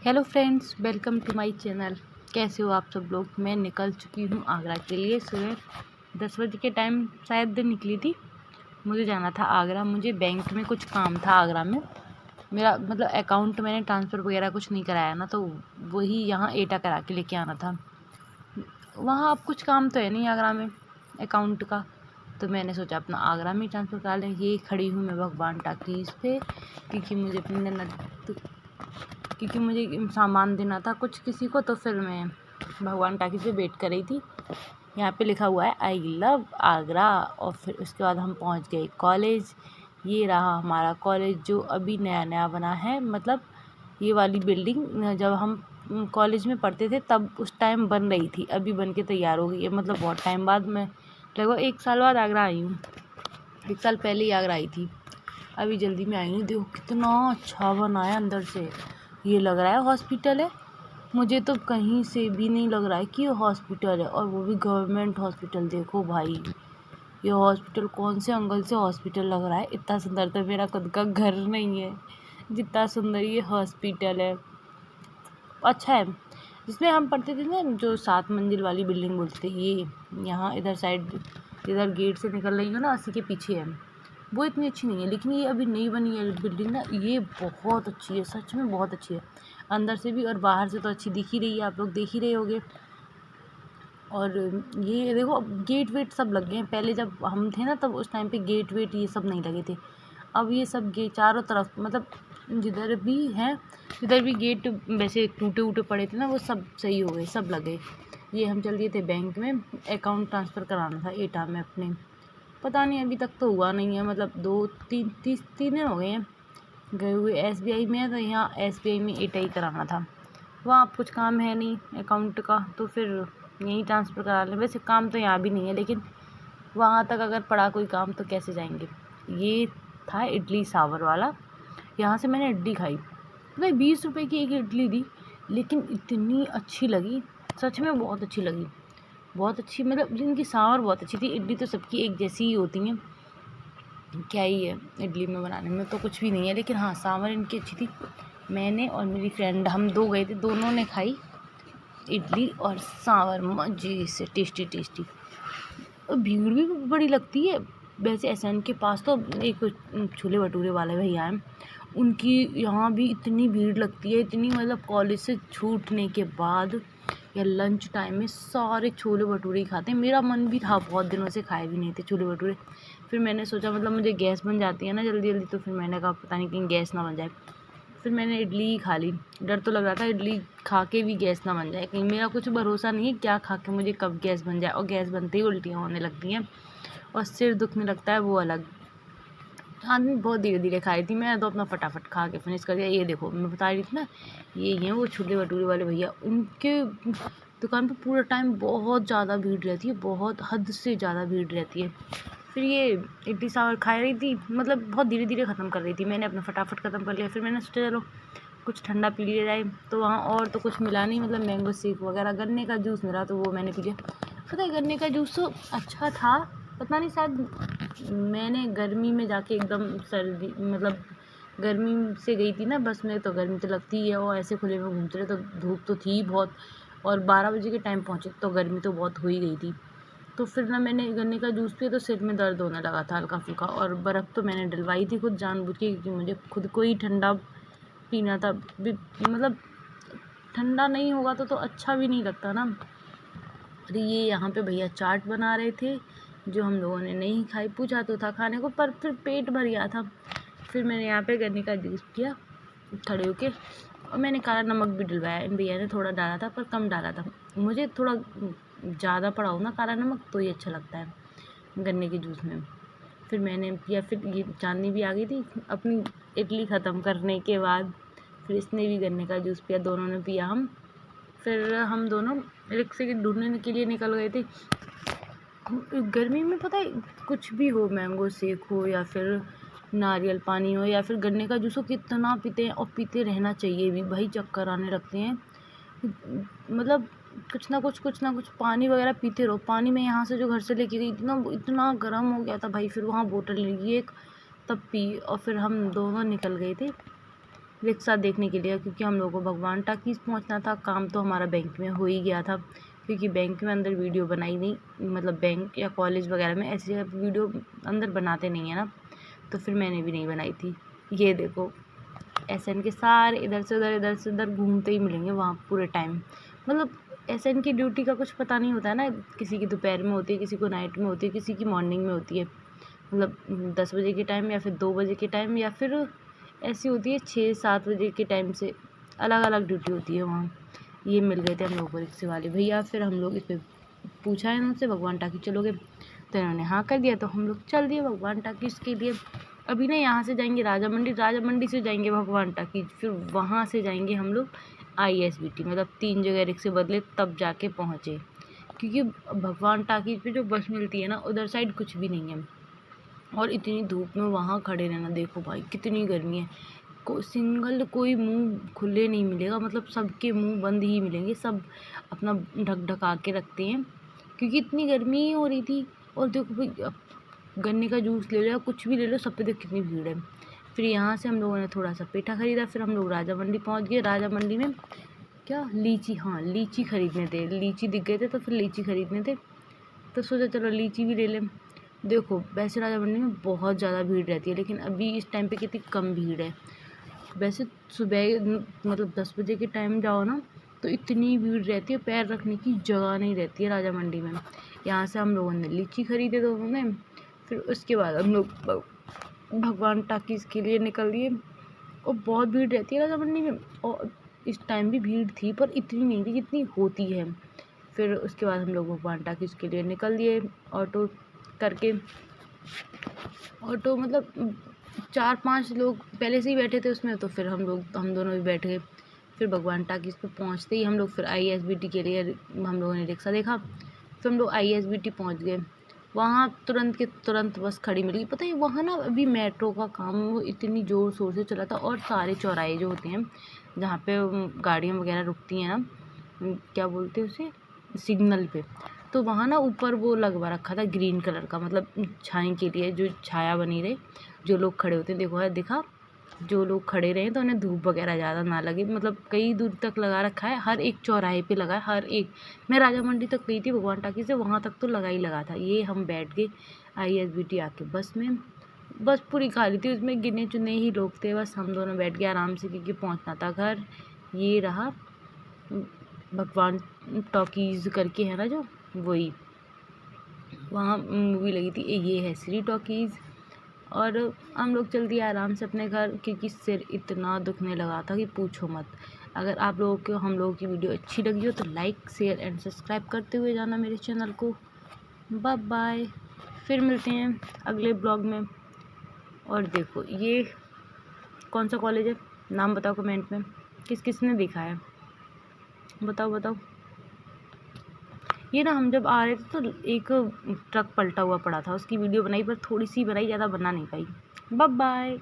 Hello friends, welcome to my channel. कैसे हो आप सब लोग। मैं निकल चुकी हूँ आगरा के लिए। सुबह 10 बजे के टाइम शायद निकली थी। मुझे जाना था आगरा। मुझे बैंक में कुछ काम था आगरा में। मेरा मतलब अकाउंट मैंने ट्रांसफ़र वगैरह कुछ नहीं कराया ना, तो वही यहाँ एटा करा के लेके आना था। वहाँ अब कुछ काम तो है नहीं आगरा में अकाउंट का, तो मैंने सोचा अपना आगरा में ही ट्रांसफ़र करा लें। ये खड़ी हूँ मैं भगवान टाकीज़ पे, क्योंकि मुझे सामान देना था कुछ किसी को, तो फिर मैं भगवान टाकी से वेट कर रही थी। यहाँ पे लिखा हुआ है आई लव आगरा। और फिर उसके बाद हम पहुँच गए कॉलेज। ये रहा हमारा कॉलेज जो अभी नया नया बना है। मतलब ये वाली बिल्डिंग जब हम कॉलेज में पढ़ते थे तब उस टाइम बन रही थी, अभी बन के तैयार हो गई है। मतलब बहुत टाइम बाद, मैं लगभग 1 साल बाद आगरा आई हूँ। 1 साल पहले ही आगरा आई थी, अभी जल्दी में आई हूँ। देखो कितना अच्छा बना है अंदर से। ये लग रहा है हॉस्पिटल है। मुझे तो कहीं से भी नहीं लग रहा है कि ये हॉस्पिटल है, और वो भी गवर्नमेंट हॉस्पिटल। देखो भाई, ये हॉस्पिटल कौन से एंगल से हॉस्पिटल लग रहा है। इतना सुंदर तो मेरा खुद का घर नहीं है जितना सुंदर ये हॉस्पिटल है। अच्छा है। जिसमें हम पढ़ते थे ना, जो 7 मंजिल वाली बिल्डिंग बोलते थे, ये यहाँ इधर साइड, इधर गेट से निकल रही हो ना, उसी के पीछे है। वो इतनी अच्छी नहीं है, लेकिन ये अभी नई बनी है बिल्डिंग ना, ये बहुत अच्छी है, सच में बहुत अच्छी है। अंदर से भी और बाहर से तो अच्छी दिख ही रही है, आप लोग देख ही रहे होगे। और ये देखो गेट वेट सब लग गए हैं। पहले जब हम थे ना, तब उस टाइम पे गेट वेट ये सब नहीं लगे थे। अब ये सब चारों तरफ, मतलब जिधर भी हैं, जिधर भी गेट वैसे टूटे वूटे पड़े थे ना, वो सब सही हो गए, सब लगे। ये हम चल दिए थे बैंक में, अकाउंट ट्रांसफ़र कराना था एटा में अपने। पता नहीं अभी तक तो हुआ नहीं है, मतलब 2-3 दिन हो गए हैं गए हुए। SBI में है, तो यहाँ SBI में एटा ही कराना था। वहाँ अब कुछ काम है नहीं अकाउंट का, तो फिर यहीं ट्रांसफ़र करा लें। वैसे काम तो यहाँ भी नहीं है, लेकिन वहाँ तक अगर पड़ा कोई काम तो कैसे जाएंगे। ये था इडली सांभर वाला। यहाँ से मैंने इडली खाई, मतलब 20 रुपये की एक इडली दी, लेकिन इतनी अच्छी लगी, सच में बहुत अच्छी लगी। बहुत अच्छी, मतलब इनकी सांभर बहुत अच्छी थी। इडली तो सबकी एक जैसी ही होती हैं, क्या ही है इडली में, बनाने में तो कुछ भी नहीं है, लेकिन हाँ सांभर इनकी अच्छी थी। मैंने और मेरी फ्रेंड, हम 2 गए थे, दोनों ने खाई इडली और सांभर मज़े से, टेस्टी टेस्टी। और भीड़ भी बड़ी लगती है। वैसे SN के पास तो एक छोले भटूरे वाले भैया हैं, उनकी यहाँ भी इतनी भीड़ लगती है, इतनी, मतलब कॉलेज से छूटने के बाद या लंच टाइम में सारे छोले भटूरे ही खाते हैं। मेरा मन भी था, बहुत दिनों से खाए भी नहीं थे छोले भटूरे। फिर मैंने सोचा, मतलब मुझे गैस बन जाती है ना जल्दी जल्दी, तो फिर मैंने कहा पता नहीं कहीं गैस ना बन जाए। फिर मैंने इडली ही खा ली। डर तो लग रहा था इडली खा के भी गैस ना बन जाए कहीं। मेरा कुछ भरोसा नहीं है क्या खा के मुझे कब गैस बन जाए, और गैस बनते ही उल्टियाँ होने लगती हैं और सिर दुखने लगता है, वो अलग। आदमी बहुत धीरे धीरे खाई थी, मैं तो अपना फटाफट खा के फिनिश कर दिया। ये देखो मैं बता रही थी ना, ये हैं वो छोले भटूरे वाले भैया। उनके दुकान पे पूरा टाइम बहुत ज़्यादा भीड़ रहती है, बहुत हद से ज़्यादा भीड़ रहती है। फिर ये इडली सांभर खा रही थी, मतलब बहुत धीरे धीरे ख़त्म कर रही थी। मैंने अपना फटाफट ख़त्म कर लिया। फिर मैंने सोचा चलो कुछ ठंडा पी लिया जाए, तो वहाँ और तो कुछ मिला नहीं, मतलब मैंगो शेक वगैरह, गन्ने का जूस मिला, तो वो मैंने पी लिया। पता है गन्ने का जूस तो अच्छा था, पता नहीं शायद मैंने गर्मी में जाके एकदम सर्दी, मतलब गर्मी से गई थी ना बस में, तो गर्मी तो लगती ही है, और ऐसे खुले में घूमते रहे तो धूप तो थी बहुत, और 12 बजे के टाइम पहुँचे तो गर्मी तो बहुत हो ही गई थी। तो फिर ना मैंने गन्ने का जूस पिया, तो सिर में दर्द होने लगा था हल्का फुल्का, और बर्फ़ तो मैंने डलवाई थी खुद जानबूझ के, क्योंकि मुझे खुद को ही ठंडा पीना था। मतलब ठंडा नहीं होगा तो अच्छा भी नहीं लगता ना। अरे ये यहाँ पे भैया चाट बना रहे थे, जो हम लोगों ने नहीं खाई। पूछा तो था खाने को, पर फिर पेट भर गया था। फिर मैंने यहाँ पे गन्ने का जूस पिया खड़े होके, और मैंने काला नमक भी डलवाया। इन भैया ने थोड़ा डाला था, पर कम डाला था। मुझे थोड़ा ज़्यादा पड़ा हो ना काला नमक, तो ही अच्छा लगता है गन्ने के जूस में। फिर मैंने पिया। फिर ये चांदनी भी आ गई थी अपनी इडली ख़त्म करने के बाद। फिर इसने भी गन्ने का जूस पिया, दोनों ने पिया हम। फिर हम दोनों रिक्शे के ढूंढने के लिए निकल गए थे। गर्मी में पता है कुछ भी हो, मैंगो शेक हो या फिर नारियल पानी हो या फिर गन्ने का जूस हो, कितना पीते हैं, और पीते रहना चाहिए भी भाई, चक्कर आने लगते हैं। मतलब कुछ ना कुछ पानी वगैरह पीते रहो। पानी में यहाँ से जो घर से लेके गई, इतना गर्म हो गया था भाई। फिर वहाँ बोतल ली एक, तब पी, और फिर हम दोनों निकल गए थे रिक्शा देखने के लिए, क्योंकि हम लोगों को भगवान टाकीज़ पहुंचना था। काम तो हमारा बैंक में हो ही गया था, क्योंकि बैंक में अंदर वीडियो बनाई नहीं, मतलब बैंक या कॉलेज वगैरह में ऐसी जगह वीडियो अंदर बनाते नहीं है ना, तो फिर मैंने भी नहीं बनाई थी। ये देखो SN के सारे इधर से उधर घूमते ही मिलेंगे वहाँ पूरे टाइम। मतलब SN की ड्यूटी का कुछ पता नहीं होता है ना, किसी की दोपहर में होती है, किसी को नाइट में होती है, किसी की मॉर्निंग में होती है, मतलब 10 बजे के टाइम या फिर 2 बजे के टाइम, या फिर ऐसी होती है 6-7 बजे के टाइम से, अलग अलग ड्यूटी होती है वहाँ। ये मिल गए थे हम लोग को रिक्शे वाले भैया। फिर हम लोग इस पर पूछा है उनसे भगवान टाकी चलोगे, तो इन्होंने हाँ कर दिया, तो हम लोग चल दिए भगवान टाकी के लिए। अभी ना यहाँ से जाएंगे राजा मंडी से जाएंगे भगवान टाकी, फिर वहाँ से जाएंगे हम लोग ISBT। मतलब 3 जगह रिक्शे बदले तब जाके पहुँचे, क्योंकि भगवान टाकी पे जो बस मिलती है ना, उधर साइड कुछ भी नहीं है। और इतनी धूप में वहाँ खड़े रहना, देखो भाई कितनी गर्मी है। कोई मुंह खुले नहीं मिलेगा, मतलब सबके मुंह बंद ही मिलेंगे, सब अपना ढक ढका के रखते हैं, क्योंकि इतनी गर्मी हो रही थी। और देखो भाई, अब गन्ने का जूस ले लो या कुछ भी ले लो, सब पे देखो कितनी भीड़ है। फिर यहाँ से हम लोगों ने थोड़ा सा पेठा खरीदा, फिर हम लोग राजा मंडी पहुँच गए। राजा मंडी में क्या लीची, हाँ लीची खरीदने थे, लीची दिख गए थे तो फिर लीची खरीदने थे, तो सोचा चलो लीची भी ले लें। देखो वैसे राजा मंडी में बहुत ज़्यादा भीड़ रहती है, लेकिन अभी इस टाइम पे कितनी कम भीड़ है। वैसे सुबह मतलब 10 बजे के टाइम जाओ ना, तो इतनी भीड़ रहती है, पैर रखने की जगह नहीं रहती है राजा मंडी में। यहाँ से हम लोगों ने लीची खरीदे दोनों ने, फिर उसके बाद हम लोग भगवान टाकीज़ के लिए निकल दिए। और बहुत भीड़ रहती है राजा मंडी में, और इस टाइम भी भीड़ थी, पर इतनी नहीं थी जितनी होती है। फिर उसके बाद हम लोग भगवान टाकीज़ के लिए निकल दिए ऑटो करके। ऑटो मतलब 4-5 लोग पहले से ही बैठे थे उसमें, तो फिर हम दोनों भी बैठ गए। फिर भगवान टाकीज़ पे पहुँचते ही हम लोग फिर ISBT के लिए हम लोगों ने रिक्शा देखा, फिर हम लोग ISBT पहुँच गए। वहाँ तुरंत के तुरंत बस खड़ी मिल गई। पता है वहाँ ना अभी मेट्रो का काम वो इतनी ज़ोर शोर से चला था, और सारे चौराहे जो होते हैं जहाँ पे गाड़ियाँ वगैरह रुकती हैं ना, क्या बोलते हैं उसे, सिग्नल पे, तो वहाँ ना ऊपर वो लगवा रखा था ग्रीन कलर का, मतलब छाई के लिए, जो छाया बनी रहे, जो लोग खड़े होते हैं, देखो है दिखा, जो लोग खड़े रहे तो उन्हें धूप वगैरह ज़्यादा ना लगे, मतलब कई दूर तक लगा रखा है, हर एक चौराहे पे लगा है, हर एक। मैं राजा मंडी तक गई थी भगवान टाकी से, वहाँ तक तो लगा ही लगा था। ये हम बैठ गए ISBT आके बस में, बस पूरी खाली थी, उसमें गिने चुने ही लोग थे, बस हम दोनों बैठ गए आराम से, क्योंकि पहुँचना था घर। ये रहा भगवान टॉकीज़ करके है ना जो, वही वहाँ मूवी लगी थी, ये है श्री टॉकीज़। और हम लोग चल दिए आराम से अपने घर, क्योंकि सिर इतना दुखने लगा था कि पूछो मत। अगर आप लोगों को हम लोगों की वीडियो अच्छी लगी हो तो लाइक शेयर एंड सब्सक्राइब करते हुए जाना मेरे चैनल को। बाय बाय, फिर मिलते हैं अगले ब्लॉग में। और देखो ये कौन सा कॉलेज है, नाम बताओ कमेंट में, किसने देखा है, बताओ। ये ना हम जब आ रहे थे तो एक ट्रक पलटा हुआ पड़ा था, उसकी वीडियो बनाई, पर थोड़ी सी बनाई, ज़्यादा बना नहीं पाई। Bye bye.